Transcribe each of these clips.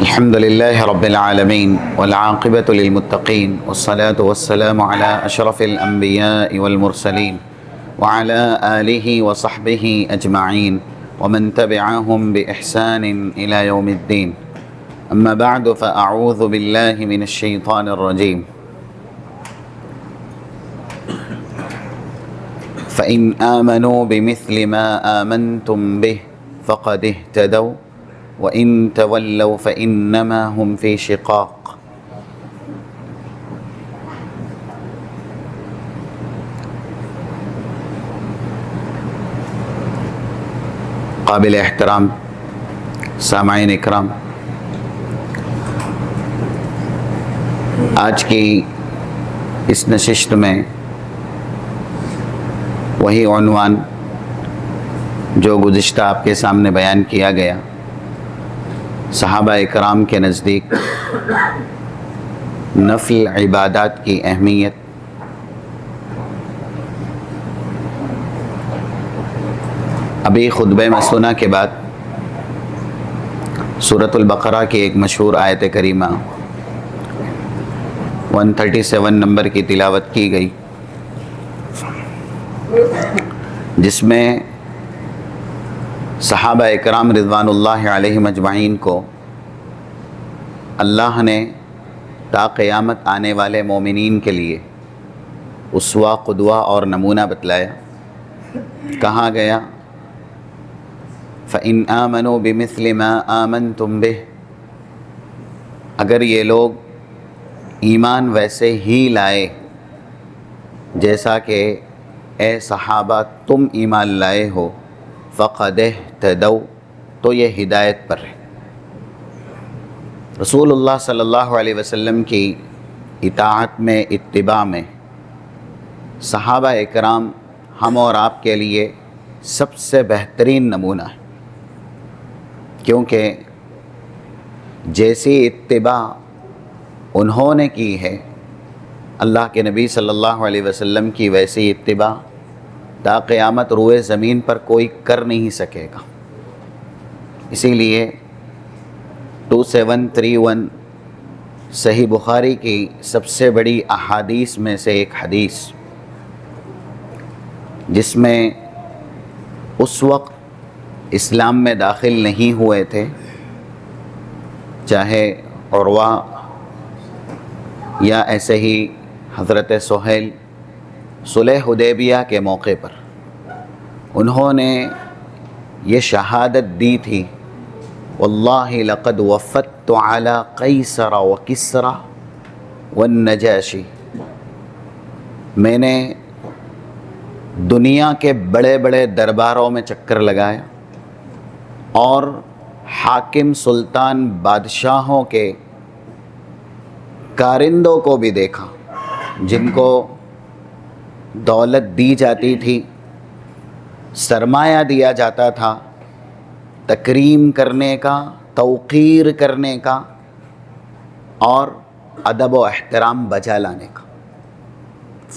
الحمد لله رب العالمين والعاقبة للمتقين والصلاة والسلام على أشرف الأنبياء والمرسلين وعلى آله وصحبه أجمعين ومن تبعهم بإحسان إلى يوم الدين. أما بعد فأعوذ بالله من الشيطان الرجيم. فإن آمنوا بمثل ما آمنتم به فقد اهتدوا وَإِن تَوَلَّوْا فَإِنَّمَا هُمْ فِي شِقَاقٍ. قابل احترام سامعین اکرام، آج کی اس نشست میں وہی عنوان جو گزشتہ آپ کے سامنے بیان کیا گیا، صحابہ اکرام کے نزدیک نفل عبادات کی اہمیت، ابھی خطبہ مسنہ کے بعد سورۃ البقرہ کی ایک مشہور آیت کریمہ 137 نمبر کی تلاوت کی گئی، جس میں صحابہ اکرام رضوان اللہ علیہم اجمعین کو اللہ نے تا قیامت آنے والے مومنین کے لیے اسوہ، قدوہ اور نمونہ بتلایا. کہا گیا فَإِنْ آمَنُوا بِمِثْلِ مَا آمَنْتُمْ بِهِ، اگر یہ لوگ ایمان ویسے ہی لائے جیسا کہ اے صحابہ تم ایمان لائے ہو، فَقَدْ اهْتَدَوْا، تو یہ ہدایت پر ہے. رسول اللہ صلی اللہ علیہ وسلم کی اطاعت میں، اتباع میں صحابہ اکرام ہم اور آپ کے لیے سب سے بہترین نمونہ ہے، کیونکہ جیسی اتباع انہوں نے کی ہے، اللہ کے نبی صلی اللہ علیہ وسلم کی ویسی اتباع تا قیامت روئے زمین پر کوئی کر نہیں سکے گا. اسی لیے 2731 صحیح بخاری کی سب سے بڑی احادیث میں سے ایک حدیث، جس میں اس وقت اسلام میں داخل نہیں ہوئے تھے، چاہے عروہ یا ایسے ہی حضرت سہیل، صلح حدیبیہ کے موقع پر انہوں نے یہ شہادت دی تھی، واللہ لقد وفدت علی قیصر و کسری والنجاشی، میں نے دنیا کے بڑے بڑے درباروں میں چکر لگایا اور حاکم، سلطان، بادشاہوں کے کارندوں کو بھی دیکھا، جن کو دولت دی جاتی تھی، سرمایہ دیا جاتا تھا، تکریم کرنے کا، توقیر کرنے کا اور ادب و احترام بجا لانے کا.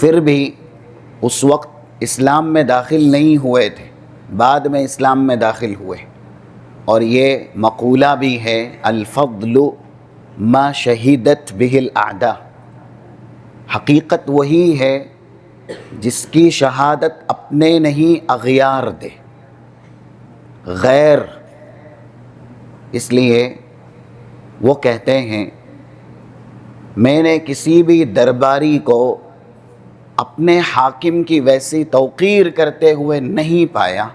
پھر بھی اس وقت اسلام میں داخل نہیں ہوئے تھے، بعد میں اسلام میں داخل ہوئے. اور یہ مقولہ بھی ہے، الفضل ما شہدت بہ الاعداء، حقیقت وہی ہے جس کی شہادت اپنے نہیں اغیار دے، غیر. اس لیے وہ کہتے ہیں میں نے کسی بھی درباری کو اپنے حاکم کی ویسی توقیر کرتے ہوئے نہیں پایا،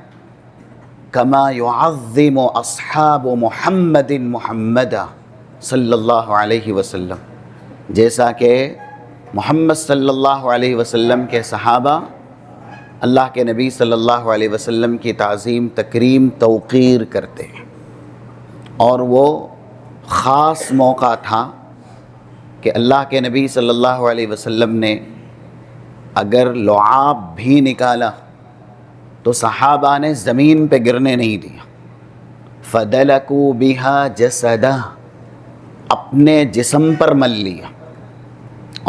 کما یعظم اصحاب محمد محمدا صلی اللہ علیہ وسلم، جیسا کہ محمد صلی اللہ علیہ وسلم کے صحابہ اللہ کے نبی صلی اللہ علیہ وسلم کی تعظیم، تکریم، توقیر کرتے ہیں. اور وہ خاص موقع تھا کہ اللہ کے نبی صلی اللہ علیہ وسلم نے اگر لعاب بھی نکالا تو صحابہ نے زمین پہ گرنے نہیں دیا. فَدَلَكُوا بِهَا جَسَدَهُ، اپنے جسم پر مل لیا.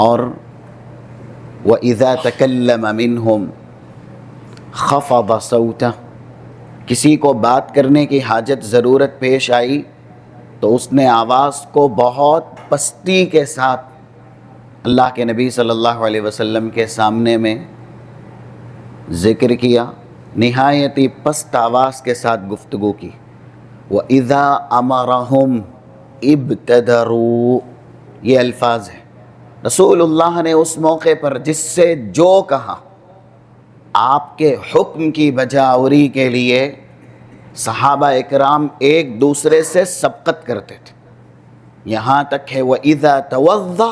اور وَإِذَا تَكَلَّمَ مِنْهُمْ خَفَضَ صَوْتَهُ، کسی کو بات کرنے کی حاجت ضرورت پیش آئی تو اس نے آواز کو بہت پستی کے ساتھ اللہ کے نبی صلی اللہ علیہ وسلم کے سامنے میں ذکر کیا، نہایت ہی پست آواز کے ساتھ گفتگو کی۔ وَإِذَا أَمَرَهُمْ ابْتَدَرُوا، یہ الفاظ ہیں۔ رسول اللہ نے اس موقع پر جس سے جو کہا، آپ کے حکم کی بجا آوری کے لیے صحابہ اکرام ایک دوسرے سے سبقت کرتے تھے، یہاں تک ہے وَإِذَا تَوَضَّأَ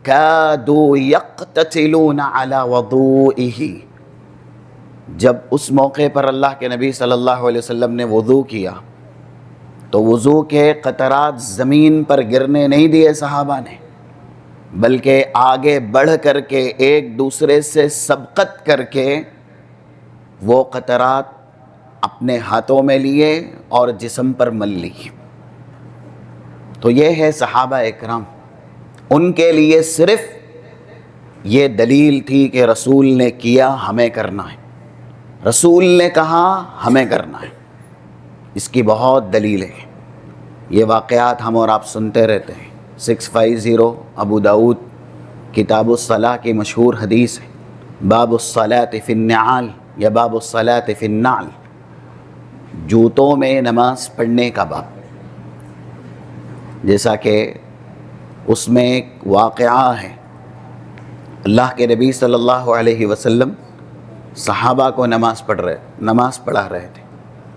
كَادُوا يَقْتَتِلُونَ عَلَى وَضُوئِهِ، جب اس موقع پر اللہ کے نبی صلی اللہ علیہ وسلم نے وضو کیا تو وضو کے قطرات زمین پر گرنے نہیں دیے صحابہ نے، بلکہ آگے بڑھ کر کے ایک دوسرے سے سبقت کر کے وہ قطرات اپنے ہاتھوں میں لیے اور جسم پر مل لی۔ تو یہ ہے صحابہ اکرام، ان کے لیے صرف یہ دلیل تھی کہ رسول نے کیا، ہمیں کرنا ہے، رسول نے کہا، ہمیں کرنا ہے۔ اس کی بہت دلیلیں ہیں، یہ واقعات ہم اور آپ سنتے رہتے ہیں۔ 650 ابو داؤد کتاب الصلاۃ کی مشہور حدیث ہے، باب الصلاۃ فی النعال یا باب الصلاۃ فی النعل، جوتوں میں نماز پڑھنے کا باب۔ جیسا کہ اس میں ایک واقعہ ہے، اللہ کے نبی صلی اللہ علیہ وسلم صحابہ کو نماز پڑھا رہے تھے۔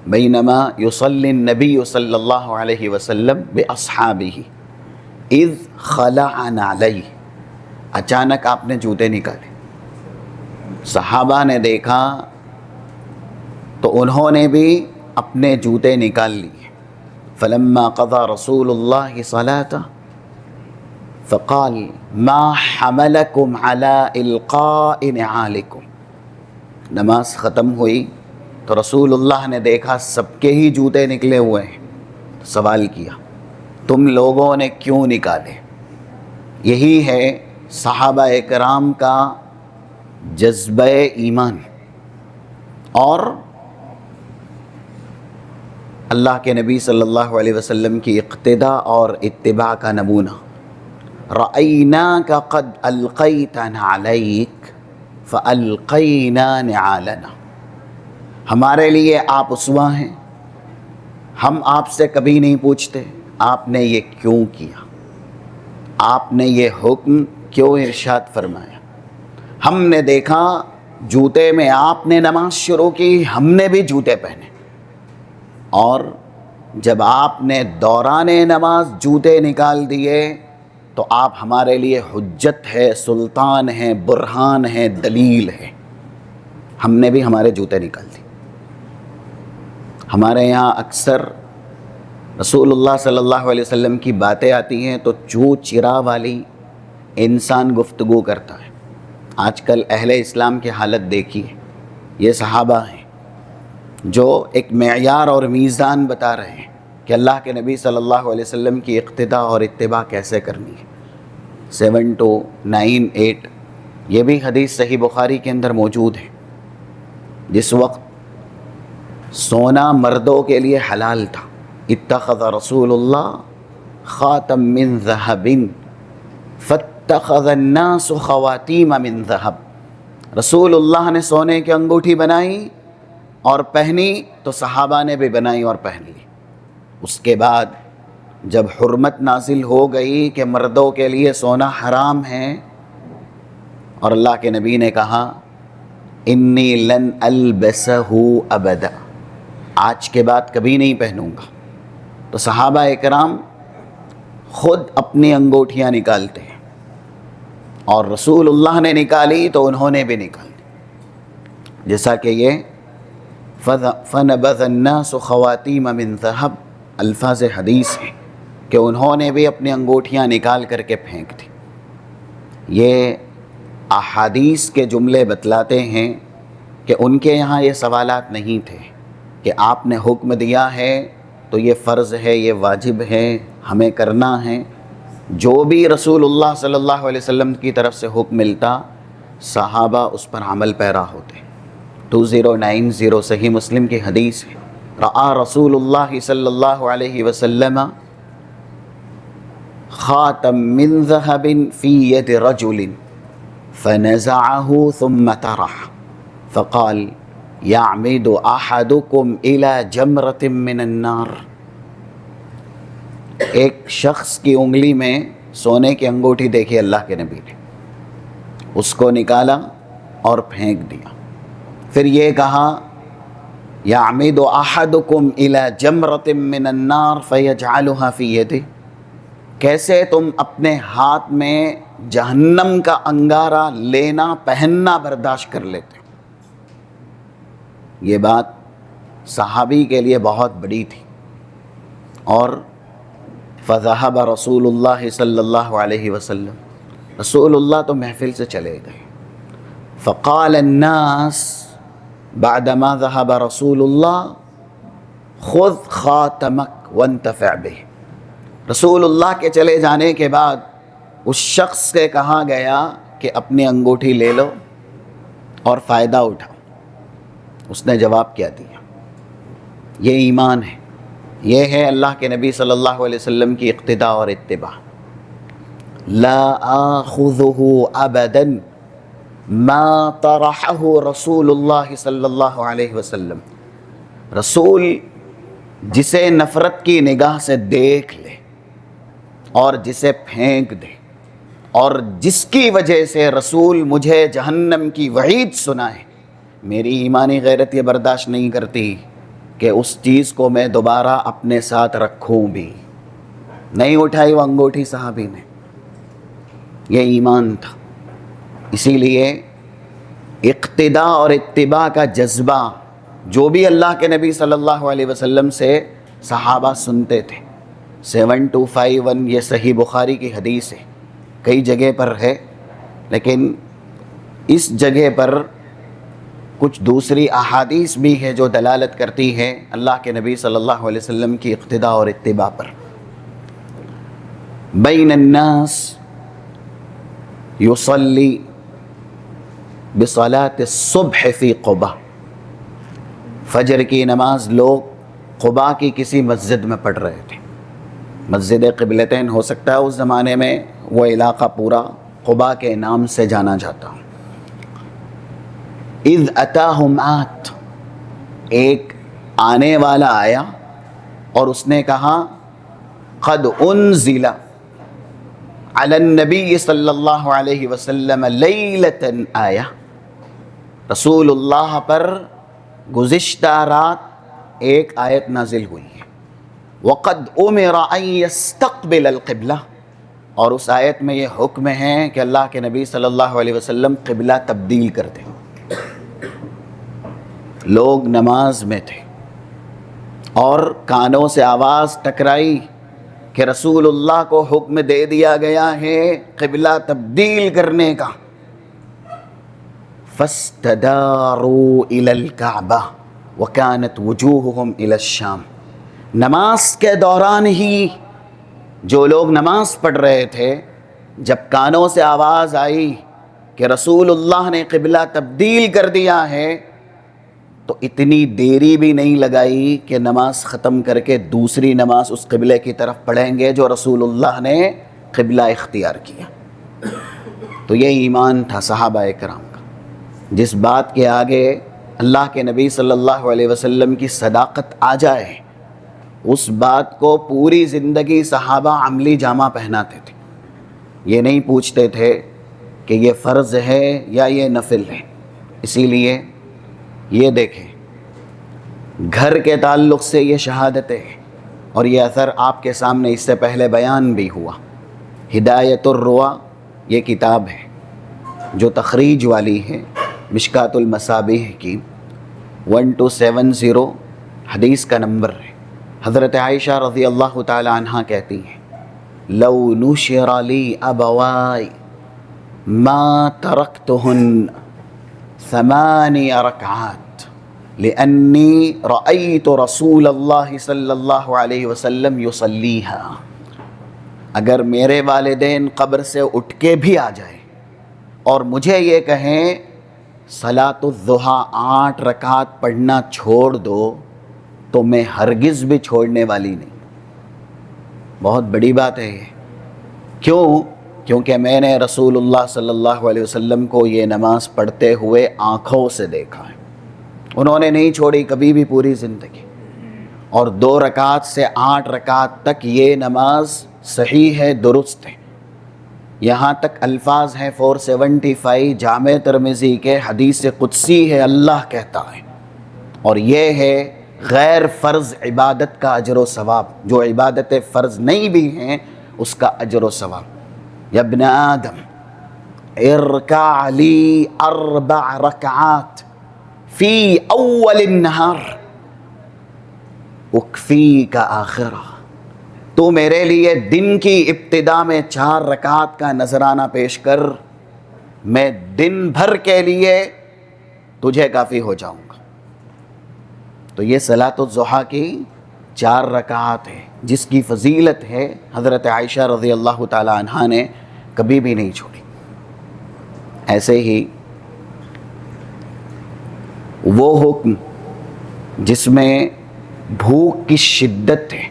بینما یصلی النبی صلی اللہ علیہ وسلم باصحابہ اذ خلع نعلیہ، اچانک آپ نے جوتے نکالے، صحابہ نے دیکھا تو انہوں نے بھی اپنے جوتے نکال لیے۔ فلما قضى رسول اللہ صلاۃ فقال ما حملکم علی القاء نعالکم، نماز ختم ہوئی تو رسول اللہ نے دیکھا سب کے ہی جوتے نکلے ہوئے ہیں، سوال کیا تم لوگوں نے کیوں نکالے؟ یہی ہے صحابہ اکرام کا جذبہ ایمان اور اللہ کے نبی صلی اللہ علیہ وسلم کی اقتداء اور اتباع کا نمونہ۔ رأیناک قد القیت نعلیک فالقینا نعالنا، ہمارے لیے آپ اسوہ ہیں، ہم آپ سے کبھی نہیں پوچھتے آپ نے یہ کیوں کیا، آپ نے یہ حکم کیوں ارشاد فرمایا۔ ہم نے دیکھا جوتے میں آپ نے نماز شروع کی، ہم نے بھی جوتے پہنے، اور جب آپ نے دوران نماز جوتے نکال دیے تو آپ ہمارے لیے حجت ہے، سلطان ہیں، برہان ہیں، دلیل ہے، ہم نے بھی ہمارے جوتے نکال دیے۔ ہمارے یہاں اکثر رسول اللہ صلی اللہ علیہ وسلم کی باتیں آتی ہیں تو چو چرا والی انسان گفتگو کرتا ہے۔ آج کل اہل اسلام کی حالت دیکھیے، یہ صحابہ ہیں جو ایک معیار اور میزان بتا رہے ہیں کہ اللہ کے نبی صلی اللہ علیہ وسلم کی اقتداء اور اتباع کیسے کرنی ہے۔ 7298 یہ بھی حدیث صحیح بخاری کے اندر موجود ہے۔ جس وقت سونا مردوں کے لیے حلال تھا، اتخذ رسول اللہ خاتم من ذہب فاتخذ الناس خواتیم من ذہب، رسول اللہ نے سونے کی انگوٹھی بنائی اور پہنی تو صحابہ نے بھی بنائی اور پہن لی۔ اس کے بعد جب حرمت نازل ہو گئی کہ مردوں کے لیے سونا حرام ہے اور اللہ کے نبی نے کہا انی لن البسہ ابدا، آج کے بعد کبھی نہیں پہنوں گا، تو صحابہ اکرام خود اپنی انگوٹھیاں نکالتے ہیں، اور رسول اللہ نے نکالی تو انہوں نے بھی نکالی، جیسا کہ یہ فَنَبَذَ النَّاسُ خَوَاتِيمَ مِن ذَهَبْ الفاظ حدیث ہیں کہ انہوں نے بھی اپنی انگوٹھیاں نکال کر کے پھینک دی۔ یہ احادیث کے جملے بتلاتے ہیں کہ ان کے یہاں یہ سوالات نہیں تھے کہ آپ نے حکم دیا ہے تو یہ فرض ہے، یہ واجب ہے، ہمیں کرنا ہے۔ جو بھی رسول اللہ صلی اللہ علیہ وسلم کی طرف سے حکم ملتا، صحابہ اس پر عمل پیرا ہوتے، 2090 صحیح مسلم کی حدیث ہے، رآ رسول اللہ صلی اللہ علیہ وسلم خاتم من ذهب في يد رجل فنزعه ثم طرح فقال يعمد أحدكم إلى جمرة من النار۔ ایک شخص کی انگلی میں سونے کی انگوٹھی دیکھی اللہ کے نبی نے، اس کو نکالا اور پھینک دیا، پھر یہ کہا يعمد أحدكم إلى جمرة من النار فيجعلها في يده، کیسے تم اپنے ہاتھ میں جہنم کا انگارہ لینا پہننا برداشت کر لیتے؟ یہ بات صحابی کے لیے بہت بڑی تھی، اور فذهب رسول اللہ صلی اللہ علیہ وسلم، رسول اللہ تو محفل سے چلے گئے، فقال الناس بعدما ذهب رسول اللہ خذ خاتمک وانتفع به، رسول اللہ کے چلے جانے کے بعد اس شخص سے کہا گیا کہ اپنی انگوٹھی لے لو اور فائدہ اٹھاؤ۔ اس نے جواب کیا دیا؟ یہ ایمان ہے، یہ ہے اللہ کے نبی صلی اللہ علیہ وسلم کی اقتداء اور اتباع۔ لا آخذہ ابدا ما طرحہ رسول اللہ صلی اللہ علیہ وسلم، رسول جسے نفرت کی نگاہ سے دیکھ لے اور جسے پھینک دے، اور جس کی وجہ سے رسول مجھے جہنم کی وعید سنائے، میری ایمانی غیرت یہ برداشت نہیں کرتی کہ اس چیز کو میں دوبارہ اپنے ساتھ رکھوں بھی۔ نہیں اٹھائی وہ انگوٹھی صحابی نے، یہ ایمان تھا۔ اسی لیے اقتداء اور اتباع کا جذبہ جو بھی اللہ کے نبی صلی اللہ علیہ وسلم سے صحابہ سنتے تھے، 7251 یہ صحیح بخاری کی حدیث ہے، کئی جگہ پر ہے، لیکن اس جگہ پر کچھ دوسری احادیث بھی ہے جو دلالت کرتی ہے اللہ کے نبی صلی اللہ علیہ وسلم کی اقتداء اور اتباع پر۔ بین الناس یصلی بصلاۃ الصبح فی قباء، فجر کی نماز لوگ قباء کی کسی مسجد میں پڑھ رہے تھے۔ مسجد قبلتین ہو سکتا ہے اس زمانے میں وہ علاقہ پورا قباء کے نام سے جانا جاتا۔ اذ اتاہم آت، ایک آنے والا آیا اور اس نے کہا قد انزل علی النبی صلی اللہ علیہ وسلم لیلۃ آیہ، رسول اللہ پر گزشتہ رات ایک آیت نازل ہوئی ہے، وقد امر ان یستقبل القبلہ، اور اس آیت میں یہ حکم ہے کہ اللہ کے نبی صلی اللہ علیہ وسلم قبلہ تبدیل کر دیں۔ لوگ نماز میں تھے اور کانوں سے آواز ٹکرائی کہ رسول اللہ کو حکم دے دیا گیا ہے قبلہ تبدیل کرنے کا۔ فاستداروا الى الکعبہ وکانت وجوہہم الى الشام، نماز کے دوران ہی جو لوگ نماز پڑھ رہے تھے، جب کانوں سے آواز آئی کہ رسول اللہ نے قبلہ تبدیل کر دیا ہے، تو اتنی دیری بھی نہیں لگائی کہ نماز ختم کر کے دوسری نماز اس قبلے کی طرف پڑھیں گے جو رسول اللہ نے قبلہ اختیار کیا۔ تو یہ ایمان تھا صحابہ کرام کا، جس بات کے آگے اللہ کے نبی صلی اللہ علیہ وسلم کی صداقت آ جائے، اس بات کو پوری زندگی صحابہ عملی جامہ پہناتے تھے۔ یہ نہیں پوچھتے تھے کہ یہ فرض ہے یا یہ نفل ہے۔ اسی لیے یہ دیکھیں، گھر کے تعلق سے یہ شہادتیں، اور یہ اثر آپ کے سامنے اس سے پہلے بیان بھی ہوا۔ ہدایت الروا یہ کتاب ہے جو تخریج والی ہے مشکات المصابیح کی، 1270 حدیث کا نمبر ہے۔ حضرت عائشہ رضی اللہ تعالی عنہ کہتی ہیں لو نشر لی ابوائی ما ترکتہن 8 رکعات لأنی رأیت رسول اللہ صلی اللہ علیہ وسلم یصلیہا، اگر میرے والدین قبر سے اٹھ کے بھی آ جائیں اور مجھے یہ کہیں صلاۃ الضحیٰ 8 رکعت پڑھنا چھوڑ دو تو میں ہرگز بھی چھوڑنے والی نہیں. بہت بڑی بات ہے یہ. کیوں؟ کیونکہ میں نے رسول اللہ صلی اللہ علیہ وسلم کو یہ نماز پڑھتے ہوئے آنکھوں سے دیکھا ہے. انہوں نے نہیں چھوڑی کبھی بھی پوری زندگی. اور 2 رکعت سے 8 رکعت تک یہ نماز صحیح ہے، درست ہے. یہاں تک الفاظ ہیں 475 جامع ترمذی کے، حدیث قدسی ہے، اللہ کہتا ہے. اور یہ ہے غیر فرض عبادت کا اجر و ثواب، جو عبادت فرض نہیں بھی ہیں اس کا اجر و ثواب. یا ابن آدم ارکع لی 4 رکعات فی اول النہار اکفیک آخرہ. تو میرے لیے دن کی ابتدا میں 4 رکعت کا نذرانہ پیش کر، میں دن بھر کے لیے تجھے کافی ہو جاؤں گا. تو یہ صلاۃ الضحیٰ کی 4 رکعات ہے جس کی فضیلت ہے حضرت عائشہ رضی اللہ تعالی عنہا نے کبھی بھی نہیں چھوڑی. ایسے ہی وہ حکم جس میں بھوک کی شدت ہے،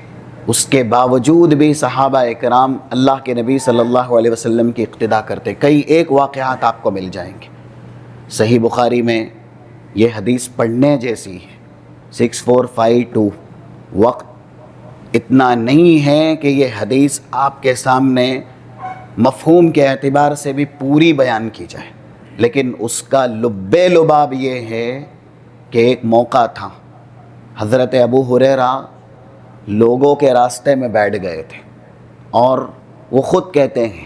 اس کے باوجود بھی صحابہ اکرام اللہ کے نبی صلی اللہ علیہ وسلم کی اقتدا کرتے. کئی ایک واقعات آپ کو مل جائیں گے. صحیح بخاری میں یہ حدیث پڑھنے جیسی ہے، 6452. وقت اتنا نہیں ہے کہ یہ حدیث آپ کے سامنے مفہوم کے اعتبار سے بھی پوری بیان کی جائے، لیکن اس کا لب لباب یہ ہے کہ ایک موقع تھا، حضرت ابو ہریرہ لوگوں کے راستے میں بیٹھ گئے تھے اور وہ خود کہتے ہیں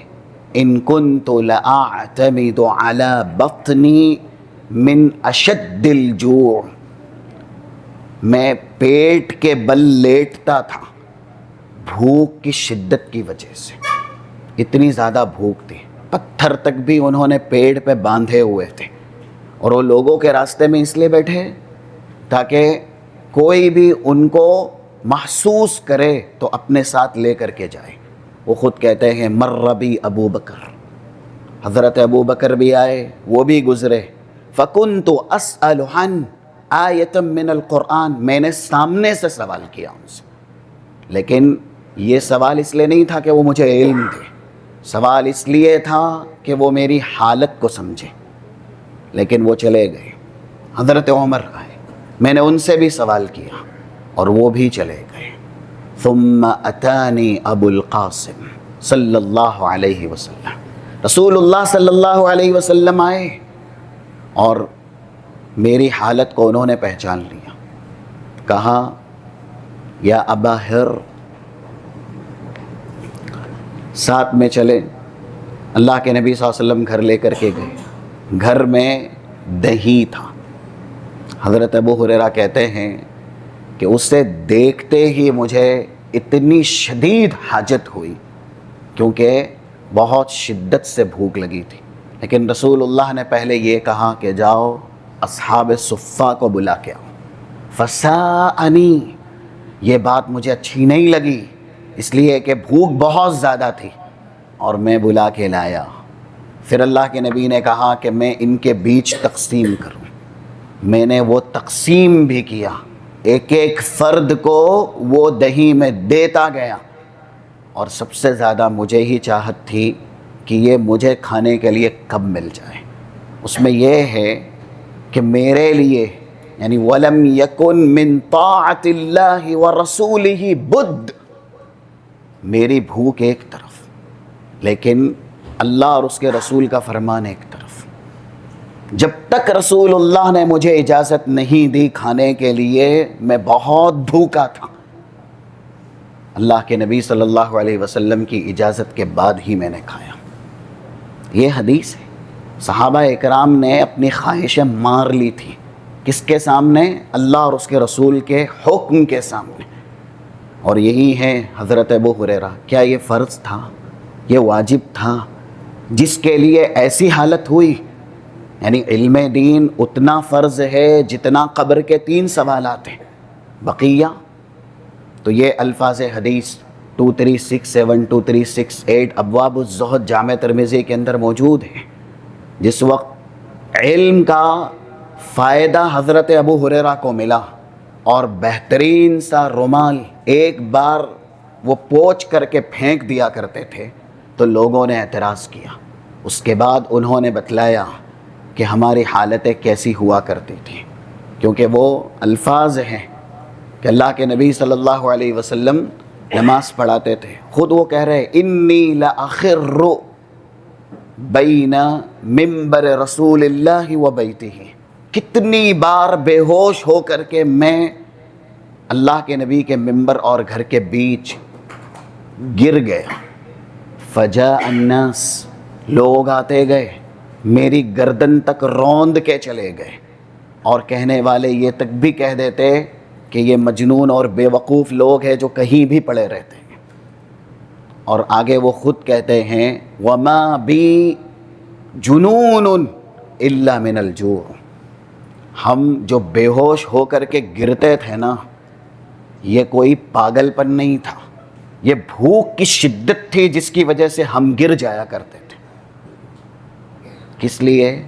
ان کنت لاعتمد علی بطنی من اشد الجوع. میں پیٹ کے بل لیٹتا تھا بھوک کی شدت کی وجہ سے. اتنی زیادہ بھوک تھی، پتھر تک بھی انہوں نے پیٹ پہ باندھے ہوئے تھے. اور وہ لوگوں کے راستے میں اس لیے بیٹھے تاکہ کوئی بھی ان کو محسوس کرے تو اپنے ساتھ لے کر کے جائے. وہ خود کہتے ہیں مر بی ابو بکر، حضرت ابو بکر بھی آئے، وہ بھی گزرے. فکنت اسأل عن آیۃ من القرآن، میں نے سامنے سے سوال کیا ان سے، لیکن یہ سوال اس لیے نہیں تھا کہ وہ مجھے علم دے، سوال اس لیے تھا کہ وہ میری حالت کو سمجھے. لیکن وہ چلے گئے. حضرت عمر آئے، میں نے ان سے بھی سوال کیا اور وہ بھی چلے گئے. ثم اتانی ابو القاسم صلی اللہ علیہ وسلم، رسول اللہ صلی اللہ علیہ وسلم آئے اور میری حالت کو انہوں نے پہچان لیا. کہا یا ابا ہر، ساتھ میں چلے. اللہ کے نبی صلی اللہ علیہ وسلم گھر لے کر کے گئے. گھر میں دہی تھا. حضرت ابو ہریرہ کہتے ہیں کہ اسے دیکھتے ہی مجھے اتنی شدید حاجت ہوئی کیونکہ بہت شدت سے بھوک لگی تھی. لیکن رسول اللہ نے پہلے یہ کہا کہ جاؤ اصحاب صفہ کو بلا کے آؤ. فساءنی، یہ بات مجھے اچھی نہیں لگی اس لیے کہ بھوک بہت زیادہ تھی اور میں بلا کے لایا. پھر اللہ کے نبی نے کہا کہ میں ان کے بیچ تقسیم کروں. میں نے وہ تقسیم بھی کیا، ایک ایک فرد کو وہ دہی میں دیتا گیا. اور سب سے زیادہ مجھے ہی چاہت تھی کہ یہ مجھے کھانے کے لیے کب مل جائے. اس میں یہ ہے کہ میرے لیے یعنی وَلَمْ يَكُنْ مِنْ طَاعَةِ اللَّهِ وَرَسُولِهِ بُدْ، میری بھوک ایک طرف لیکن اللہ اور اس کے رسول کا فرمان ایک طرف. جب تک رسول اللہ نے مجھے اجازت نہیں دی کھانے کے لیے میں بہت بھوکا تھا. اللہ کے نبی صلی اللہ علیہ وسلم کی اجازت کے بعد ہی میں نے کھایا. یہ حدیث ہے. صحابہ اکرام نے اپنی خواہشیں مار لی تھی. کس کے سامنے؟ اللہ اور اس کے رسول کے حکم کے سامنے. اور یہی ہے حضرت ابو ہریرہ. کیا یہ فرض تھا؟ یہ واجب تھا جس کے لیے ایسی حالت ہوئی؟ یعنی علم دین اتنا فرض ہے جتنا قبر کے 3 سوالات ہیں. بقیہ تو یہ الفاظ حدیث 2367 2368 ابواب الزہد جامع ترمذی کے اندر موجود ہیں. جس وقت علم کا فائدہ حضرت ابو ہریرہ کو ملا، اور بہترین سا رومال ایک بار وہ پوچھ کر کے پھینک دیا کرتے تھے تو لوگوں نے اعتراض کیا۔ اس کے بعد انہوں نے بتلایا کہ ہماری حالتیں کیسی ہوا کرتی تھیں، کیونکہ وہ الفاظ ہیں کہ اللہ کے نبی صلی اللہ علیہ وسلم نماز پڑھاتے تھے، خود وہ کہہ رہے انی لاخر بین منبر رسول اللہ و بیتہ، کتنی بار بے ہوش ہو کر کے میں اللہ کے نبی کے منبر اور گھر کے بیچ گر گیا۔ فجاء الناس، لوگ آتے گئے، میری گردن تک روند کے چلے گئے، اور کہنے والے یہ تک بھی کہہ دیتے کہ یہ مجنون اور بے وقوف لوگ ہیں جو کہیں بھی پڑے رہتے ہیں۔ اور آگے وہ خود کہتے ہیں وَمَا بِي جُنُونٌ إِلَّا مِنَ الْجُوعِ، ہم جو بے ہوش ہو کر کے گرتے تھے نا، یہ کوئی پاگل پن نہیں تھا، یہ بھوک کی شدت تھی جس کی وجہ سے ہم گر جایا کرتے تھے۔ کس لیے؟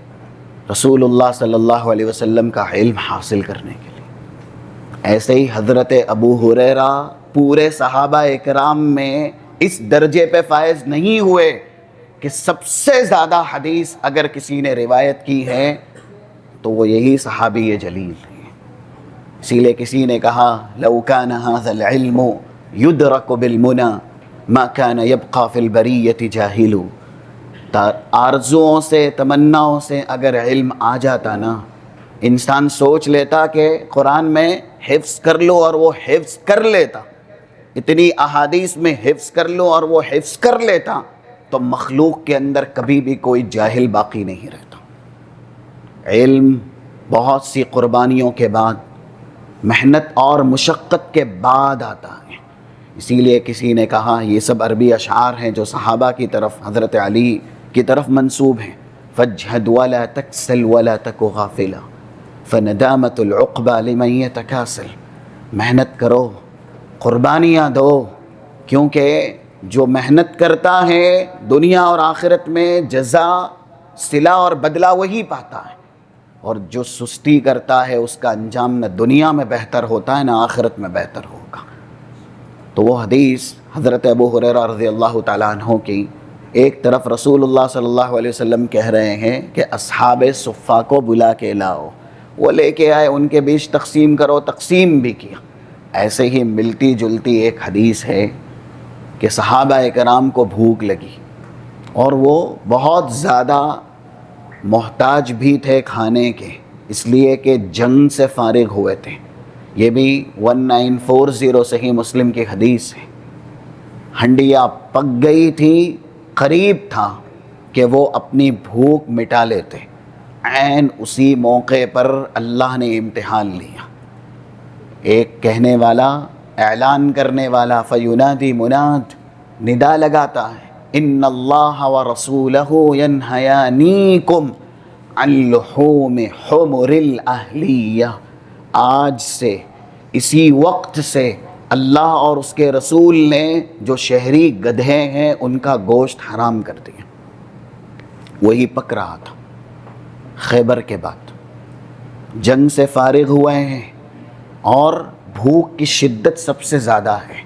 رسول اللہ صلی اللہ علیہ وسلم کا علم حاصل کرنے کے لیے۔ ایسے ہی حضرت ابو ہریرہ پورے صحابہ اکرام میں اس درجے پہ فائز نہیں ہوئے کہ سب سے زیادہ حدیث اگر کسی نے روایت کی ہے تو وہ یہی صحابی جلیل ہیں۔ اسی لیے کسی نے کہا لو کان ھذا العلم یدرک بالمنی ما کان یبقى فی البریۃ جاہل، آرزوؤں سے تمناؤں سے اگر علم آ جاتا نا، انسان سوچ لیتا کہ قرآن میں حفظ کر لو اور وہ حفظ کر لیتا، اتنی احادیث میں حفظ کر لو اور وہ حفظ کر لیتا، تو مخلوق کے اندر کبھی بھی کوئی جاہل باقی نہیں رہتا۔ علم بہت سی قربانیوں کے بعد، محنت اور مشقت کے بعد آتا ہے۔ اسی لیے کسی نے کہا یہ سب عربی اشعار ہیں جو صحابہ کی طرف، حضرت علی کی طرف منسوب ہیں، فاجہد ولا تکسل ولا تک غافلا فندامت العقبى لمن يتکاسل، محنت کرو، قربانیاں دو، کیونکہ جو محنت کرتا ہے دنیا اور آخرت میں جزا، صلہ اور بدلہ وہی پاتا ہے، اور جو سستی کرتا ہے اس کا انجام نہ دنیا میں بہتر ہوتا ہے نہ آخرت میں بہتر ہوگا۔ تو وہ حدیث حضرت ابو ہریرہ رضی اللہ تعالیٰ عنہ کی، ایک طرف رسول اللہ صلی اللہ علیہ وسلم کہہ رہے ہیں کہ اصحاب صفہ کو بلا کے لاؤ، وہ لے کے آئے، ان کے بیچ تقسیم کرو، تقسیم بھی کیا۔ ایسے ہی ملتی جلتی ایک حدیث ہے کہ صحابہ کرام کو بھوک لگی اور وہ بہت زیادہ محتاج بھی تھے کھانے کے، اس لیے کہ جنگ سے فارغ ہوئے تھے۔ یہ بھی 1940 صحیح مسلم کی حدیث ہے۔ ہنڈیاں پک گئی تھی، قریب تھا کہ وہ اپنی بھوک مٹا لیتے، عین اسی موقع پر اللہ نے امتحان لیا۔ ایک کہنے والا، اعلان کرنے والا، فینادی مناد، ندا لگاتا ہے، ان اللہ ورسولہ ینہیانیکم عن لحوم حمر الاہلیہ، آج سے، اسی وقت سے اللہ اور اس کے رسول نے جو شہری گدھے ہیں ان کا گوشت حرام کر دیا۔ وہی پک رہا تھا خیبر کے بعد، جنگ سے فارغ ہوئے ہیں اور بھوک کی شدت سب سے زیادہ ہے۔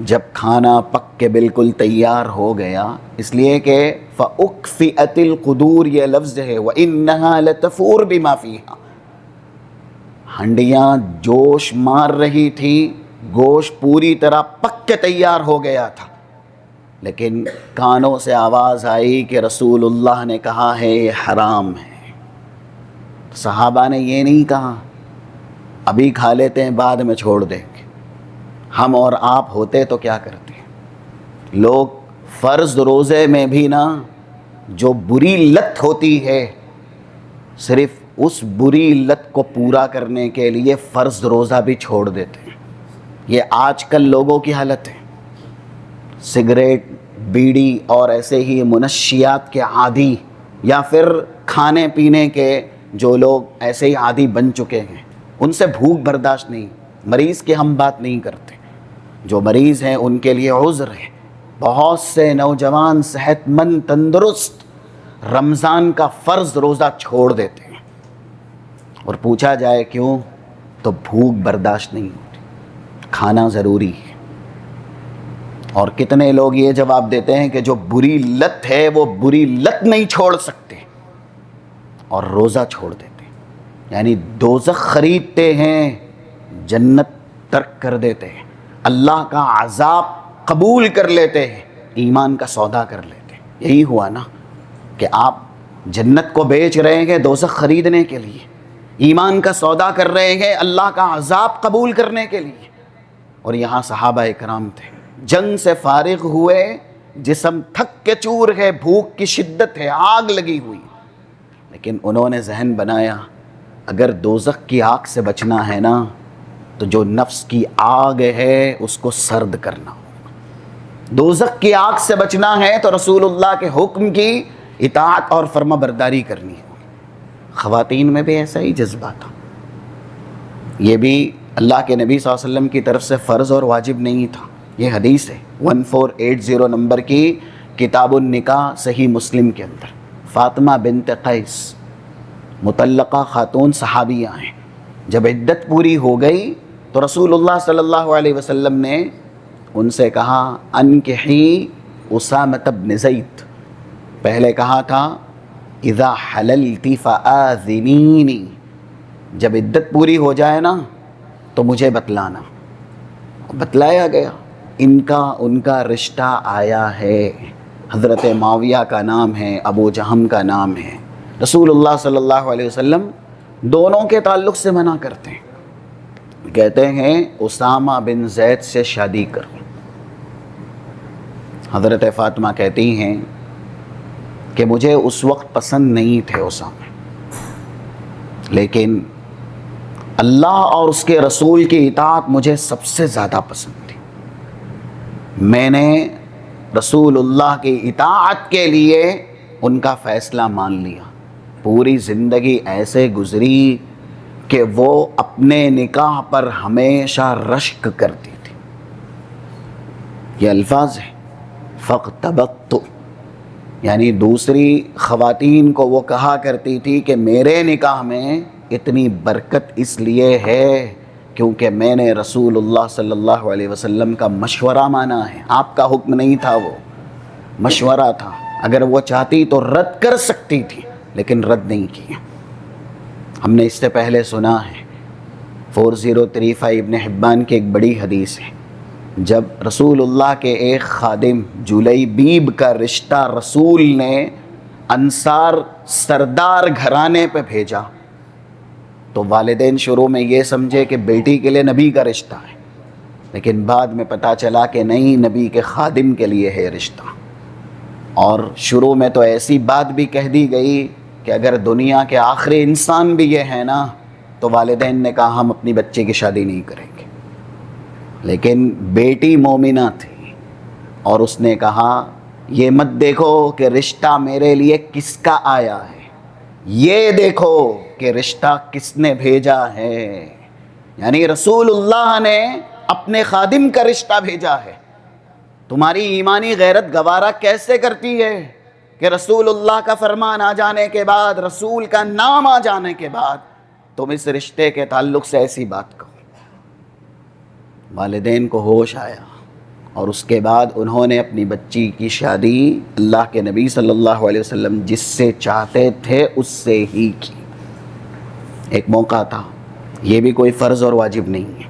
جب کھانا پک کے بالکل تیار ہو گیا، اس لیے کہ فَأُكْفِئَتِ الْقُدُورِ یہ لفظ ہے، وَإِنَّهَا لَتَفُورُ بِمَا فِيهَا، ہنڈیاں جوش مار رہی تھی، گوشت پوری طرح پک کے تیار ہو گیا تھا، لیکن کانوں سے آواز آئی کہ رسول اللہ نے کہا ہے یہ حرام ہے۔ صحابہ نے یہ نہیں کہا ابھی کھا لیتے ہیں بعد میں چھوڑ دیں گے، ہم اور آپ ہوتے تو کیا کرتے ہیں؟ لوگ فرض روزے میں بھی نا جو بری لت ہوتی ہے، صرف اس بری لت کو پورا کرنے کے لیے فرض روزہ بھی چھوڑ دیتے ہیں۔ یہ آج کل لوگوں کی حالت ہے، سگریٹ، بیڑی اور ایسے ہی منشیات کے عادی، یا پھر کھانے پینے کے جو لوگ ایسے ہی عادی بن چکے ہیں، ان سے بھوک برداشت نہیں۔ مریض کی ہم بات نہیں کرتے، جو مریض ہیں ان کے لیے عذر ہے۔ بہت سے نوجوان صحت مند تندرست رمضان کا فرض روزہ چھوڑ دیتے ہیں، اور پوچھا جائے کیوں تو بھوک برداشت نہیں ہوتی، کھانا ضروری ہے۔ اور کتنے لوگ یہ جواب دیتے ہیں کہ جو بری لت ہے وہ بری لت نہیں چھوڑ سکتے اور روزہ چھوڑ دیتے ہیں، یعنی دوزخ خریدتے ہیں، جنت ترک کر دیتے ہیں، اللہ کا عذاب قبول کر لیتے ہیں، ایمان کا سودا کر لیتے ہیں۔ یہی ہوا نا کہ آپ جنت کو بیچ رہے ہیں دوزخ خریدنے کے لیے، ایمان کا سودا کر رہے ہیں اللہ کا عذاب قبول کرنے کے لیے۔ اور یہاں صحابہ اکرام تھے، جنگ سے فارغ ہوئے، جسم تھک کے چور ہے، بھوک کی شدت ہے، آگ لگی ہوئی، لیکن انہوں نے ذہن بنایا اگر دوزخ کی آگ سے بچنا ہے نا تو جو نفس کی آگ ہے اس کو سرد کرنا ہوگا۔ دوزخ کی آگ سے بچنا ہے تو رسول اللہ کے حکم کی اطاعت اور فرما برداری کرنی ہے۔ خواتین میں بھی ایسا ہی جذبہ تھا، یہ بھی اللہ کے نبی صلی اللہ علیہ وسلم کی طرف سے فرض اور واجب نہیں تھا۔ یہ حدیث ہے 1480 نمبر کی کتاب النکاح صحیح مسلم کے اندر، فاطمہ بنت قیس مطلقہ خاتون صحابیہ ہیں، جب عدت پوری ہو گئی تو رسول اللہ صلی اللہ علیہ وسلم نے ان سے کہا انکحی اسامہ بن زید، پہلے کہا تھا اذا حللتی فآذنینی، جب عدت پوری ہو جائے نا تو مجھے بتلانا۔ بتلایا گیا، ان کا رشتہ آیا ہے، حضرت معاویہ کا نام ہے، ابو جہم کا نام ہے۔ رسول اللہ صلی اللہ علیہ وسلم دونوں کے تعلق سے منع کرتے ہیں، کہتے ہیں اسامہ بن زید سے شادی کرو۔ حضرت فاطمہ کہتی ہیں کہ مجھے اس وقت پسند نہیں تھے اسامہ، لیکن اللہ اور اس کے رسول کی اطاعت مجھے سب سے زیادہ پسند تھی، میں نے رسول اللہ کی اطاعت کے لیے ان کا فیصلہ مان لیا۔ پوری زندگی ایسے گزری کہ وہ اپنے نکاح پر ہمیشہ رشک کرتی تھی۔ یہ الفاظ ہیں فاقتبضت، یعنی دوسری خواتین کو وہ کہا کرتی تھی کہ میرے نکاح میں اتنی برکت اس لیے ہے کیونکہ میں نے رسول اللہ صلی اللہ علیہ وسلم کا مشورہ مانا ہے۔ آپ کا حکم نہیں تھا، وہ مشورہ تھا، اگر وہ چاہتی تو رد کر سکتی تھی لیکن رد نہیں کی۔ ہم نے اس سے پہلے سنا ہے 4035 ابن حبان کی ایک بڑی حدیث ہے، جب رسول اللہ کے ایک خادم جلیبیب کا رشتہ رسول نے انصار سردار گھرانے پہ بھیجا تو والدین شروع میں یہ سمجھے کہ بیٹی کے لیے نبی کا رشتہ ہے، لیکن بعد میں پتہ چلا کہ نہیں، نبی کے خادم کے لیے ہے رشتہ۔ اور شروع میں تو ایسی بات بھی کہہ دی گئی کہ اگر دنیا کے آخری انسان بھی یہ ہے نا تو والدین نے کہا ہم اپنی بچے کی شادی نہیں کریں گے، لیکن بیٹی مومنہ تھی اور اس نے کہا یہ مت دیکھو کہ رشتہ میرے لیے کس کا آیا ہے، یہ دیکھو کہ رشتہ کس نے بھیجا ہے، یعنی رسول اللہ نے اپنے خادم کا رشتہ بھیجا ہے۔ تمہاری ایمانی غیرت گوارا کیسے کرتی ہے کہ رسول اللہ کا فرمان آ جانے کے بعد، رسول کا نام آ جانے کے بعد تم اس رشتے کے تعلق سے ایسی بات کہو۔ والدین کو ہوش آیا اور اس کے بعد انہوں نے اپنی بچی کی شادی اللہ کے نبی صلی اللہ علیہ وسلم جس سے چاہتے تھے اس سے ہی کی۔ ایک موقع تھا، یہ بھی کوئی فرض اور واجب نہیں ہے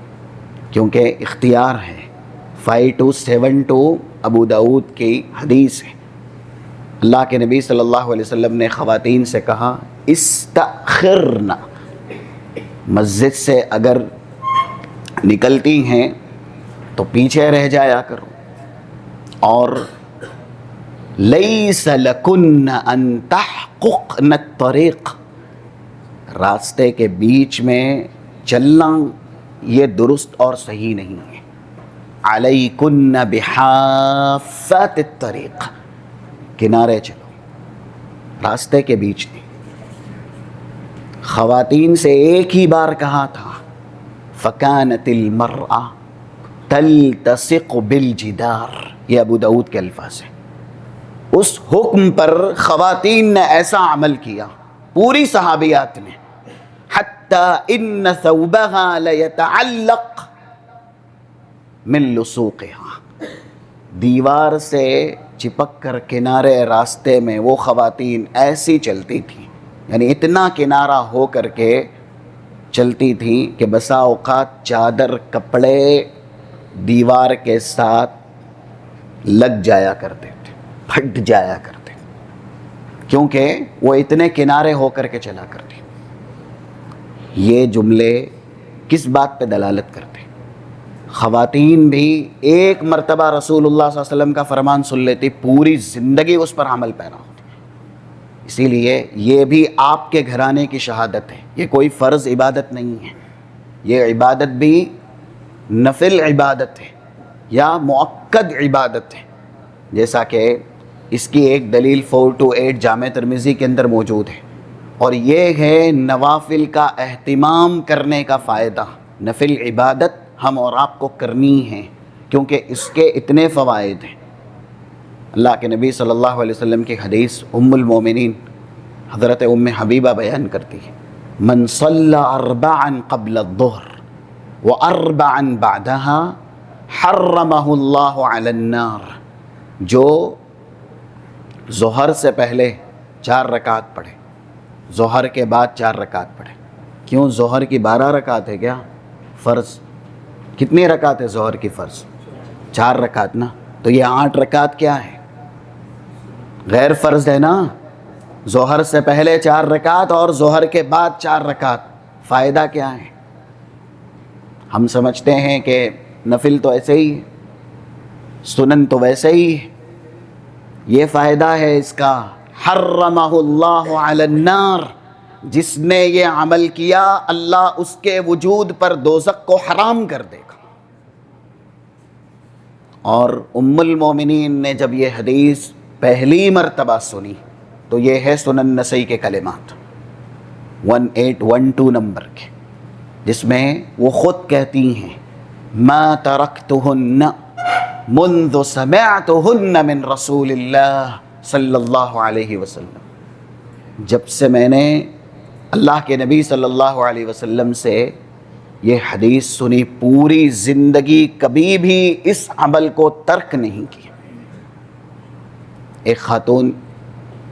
کیونکہ اختیار ہے۔ 5272 ابو داؤد کی حدیث ہے، اللہ کے نبی صلی اللہ علیہ وسلم نے خواتین سے کہا استأخرنا، مسجد سے اگر نکلتی ہیں تو پیچھے رہ جایا کرو، اور لیس لکن ان تحققن الطریق، راستے کے بیچ میں چلنا یہ درست اور صحیح نہیں ہے۔ علیکن بحافات الطریق، کنارے چلو، راستے کے بیچ نہیں۔ خواتین سے ایک ہی بار کہا تھا فکانت المرأة تلتصق بالجدار، یہ ابو داؤد کے الفاظ ہیں۔ اس حکم پر خواتین نے ایسا عمل کیا، پوری صحابیات نے، حتی ان ثوبها لیتعلق من لصوقها، دیوار سے چپک کر کنارے راستے میں وہ خواتین ایسی چلتی تھیں، یعنی اتنا کنارہ ہو کر کے چلتی تھیں کہ بسا اوقات چادر کپڑے دیوار کے ساتھ لگ جایا کرتے تھے، پھٹ جایا کرتے، کیونکہ وہ اتنے کنارے ہو کر کے چلا کرتی۔ یہ جملے کس بات پہ دلالت کرتے؟ خواتین بھی ایک مرتبہ رسول اللہ صلی اللہ علیہ وسلم کا فرمان سن لیتی، پوری زندگی اس پر عمل پیرا ہوتی۔ اسی لیے یہ بھی آپ کے گھرانے کی شہادت ہے، یہ کوئی فرض عبادت نہیں ہے، یہ عبادت بھی نفل عبادت ہے یا مؤکد عبادت ہے، جیسا کہ اس کی ایک دلیل 428 جامع ترمذی کے اندر موجود ہے، اور یہ ہے نوافل کا اہتمام کرنے کا فائدہ۔ نفل عبادت ہم اور آپ کو کرنی ہے کیونکہ اس کے اتنے فوائد ہیں۔ اللہ کے نبی صلی اللہ علیہ وسلم کی حدیث ام المومنین حضرت ام حبیبہ بیان کرتی ہے، من صلی اربعا قبل الظہر واربعا بعدها حرمہ اللہ علی النار، جو ظہر سے پہلے 4 رکعت پڑھے، ظہر کے بعد 4 رکعت پڑھے۔ کیوں؟ ظہر کی 12 رکعت ہے کیا فرض؟ کتنی رکعت ہے ظہر کی فرض؟ 4 رکعت نا، تو یہ 8 رکعت کیا ہے؟ غیر فرض ہے نا۔ ظہر سے پہلے 4 رکعت اور ظہر کے بعد 4 رکعت، فائدہ کیا ہے؟ ہم سمجھتے ہیں کہ نفل تو ایسے ہی ہے، سنن تو ویسے ہی ہے، یہ فائدہ ہے اس کا، حرمہ اللہ علی النار، جس نے یہ عمل کیا اللہ اس کے وجود پر دوزخ کو حرام کر دے گا۔ اور ام المومنین نے جب یہ حدیث پہلی مرتبہ سنی تو یہ ہے سنن نسائی کے کلمات 1812 نمبر کے، جس میں وہ خود کہتی ہیں ما ترکتہن منذ سمعتہن من رسول اللہ صلی اللہ علیہ وسلم، جب سے میں نے اللہ کے نبی صلی اللہ علیہ وسلم سے یہ حدیث سنی پوری زندگی کبھی بھی اس عمل کو ترک نہیں کیا۔ ایک خاتون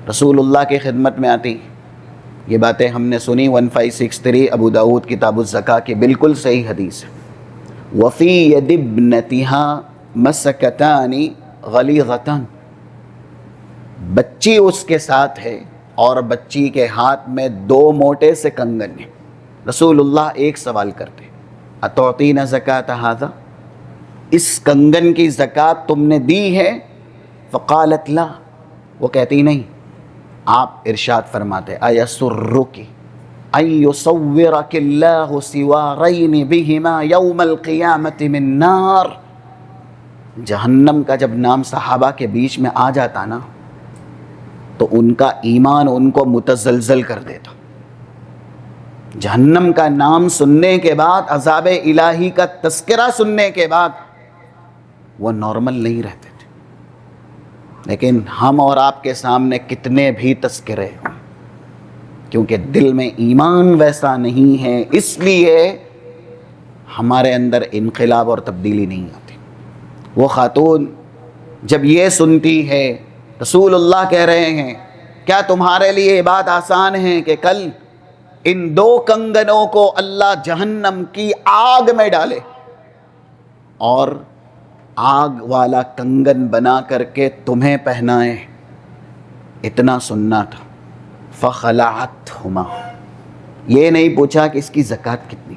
رسول اللہ کی خدمت میں آتی، یہ باتیں ہم نے سنی 1563 ابو داؤد کتاب الزکاة کی بالکل صحیح حدیث ہے، وفی ید ابنتها مسکتان غلیظتان، بچی اس کے ساتھ ہے اور بچی کے ہاتھ میں 2 موٹے سے کنگن ہیں۔ رسول اللہ ایک سوال کرتے، اتعطین زکاۃ ھذا، اس کنگن کی زکوٰۃ تم نے دی ہے؟ فقالت لا، وہ کہتی نہیں۔ آپ ارشاد فرماتے ایسرک ان یصورک اللہ سوارین بہما یوم القیامۃ من نار، جہنم کا جب نام صحابہ کے بیچ میں آ جاتا نا تو ان کا ایمان ان کو متزلزل کر دیتا۔ جہنم کا نام سننے کے بعد، عذاب الہی کا تذکرہ سننے کے بعد وہ نارمل نہیں رہتے تھے۔ لیکن ہم اور آپ کے سامنے کتنے بھی تذکرے ہوں، کیونکہ دل میں ایمان ویسا نہیں ہے، اس لیے ہمارے اندر انقلاب اور تبدیلی نہیں آتی۔ وہ خاتون جب یہ سنتی ہے، رسول اللہ کہہ رہے ہیں کیا تمہارے لیے یہ بات آسان ہے کہ کل ان 2 کنگنوں کو اللہ جہنم کی آگ میں ڈالے اور آگ والا کنگن بنا کر کے تمہیں پہنائے؟ اتنا سننا تھا۔ فخلعتہما، یہ نہیں پوچھا کہ اس کی زکوٰۃ کتنی۔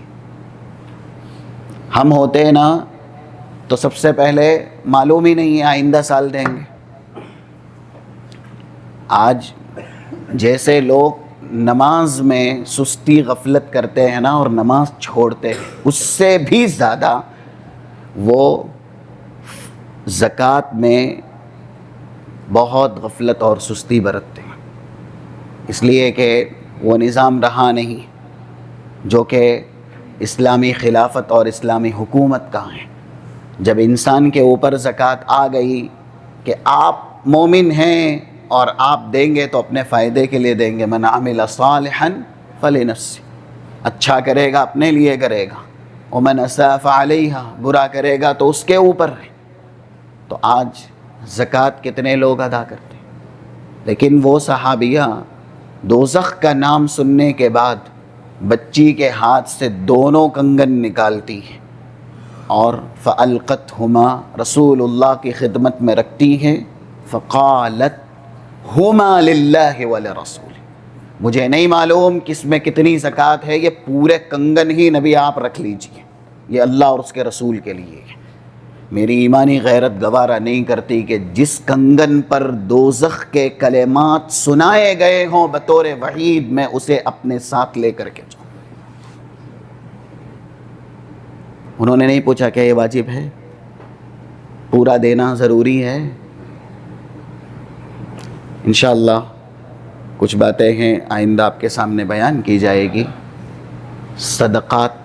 ہم ہوتے نا تو سب سے پہلے معلوم ہی نہیں ہے، آئندہ سال دیں گے۔ آج جیسے لوگ نماز میں سستی غفلت کرتے ہیں نا اور نماز چھوڑتے ہیں، اس سے بھی زیادہ وہ زکوٰۃ میں بہت غفلت اور سستی برتتے ہیں، اس لیے کہ وہ نظام رہا نہیں جو کہ اسلامی خلافت اور اسلامی حکومت کا ہے۔ جب انسان کے اوپر زکوٰۃ آ گئی کہ آپ مومن ہیں اور آپ دیں گے تو اپنے فائدے کے لیے دیں گے. من عمل صالحا فلنفسہ، اچھا کرے گا اپنے لیے کرے گا. ومن اساء فعلیہا، برا کرے گا تو اس کے اوپر ہے. تو آج زکوٰۃ کتنے لوگ ادا کرتے ہیں، لیکن وہ صحابیہ دوزخ کا نام سننے کے بعد بچی کے ہاتھ سے دونوں کنگن نکالتی ہیں اور فَأَلْقَتْهُمَا، رسول اللہ کی خدمت میں رکھتی ہیں. فَقَالَتْ هُمَا لِلَّهِ وَلِرَسُولِهِ، مجھے نہیں معلوم کس میں کتنی زکوٰۃ ہے، یہ پورے کنگن ہی نبی آپ رکھ لیجئے، یہ اللہ اور اس کے رسول کے لیے ہے. میری ایمانی غیرت گوارہ نہیں کرتی کہ جس کنگن پر دوزخ کے کلمات سنائے گئے ہوں بطور وعید، میں اسے اپنے ساتھ لے کر کے جاؤں. انہوں نے نہیں پوچھا کہ یہ واجب ہے، پورا دینا ضروری ہے. انشاءاللہ کچھ باتیں ہیں آئندہ آپ کے سامنے بیان کی جائے گی. صدقات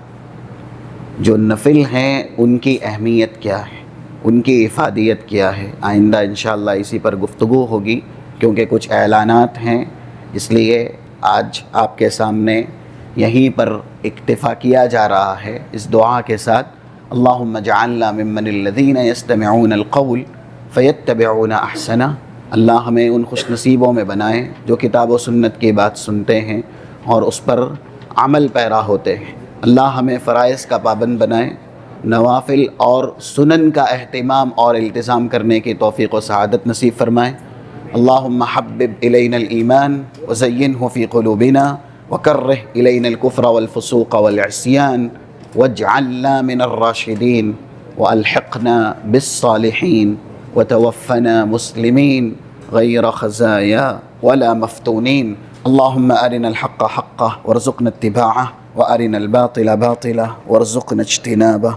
جو نفل ہیں ان کی اہمیت کیا ہے، ان کی افادیت کیا ہے، آئندہ انشاءاللہ اسی پر گفتگو ہوگی. کیونکہ کچھ اعلانات ہیں، اس لیے آج آپ کے سامنے یہیں پر اکتفا کیا جا رہا ہے اس دعا کے ساتھ. اللہم اجعلنا ممن الذین یستمعون القول فیتبعون احسنہ. اللہ ہمیں ان خوش نصیبوں میں بنائے جو کتاب و سنت کی بات سنتے ہیں اور اس پر عمل پیرا ہوتے ہیں. اللہ ہمیں فرائض کا پابند بنائے، نوافل اور سنن کا اہتمام اور التزام کرنے کی توفیق و سعادت نصیب فرمائے. اللہم حبب الینا الایمان وزینہ فی قلوبنا وکرہ الینا الکفر والفسوق والعصیان واجعلنا من الراشدین والحقنا بالصالحین وتوفنا مسلمین غیر خزایا ولا مفتونین. اللہم ارنا الحق حقا وارزقنا اتباعہ وارنا الباطل باطلا وارزقنا اجتنابہ.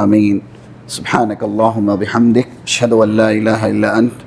آمین. سبحانک اللہم وبحمدک اشہد ان لا الہ الا انت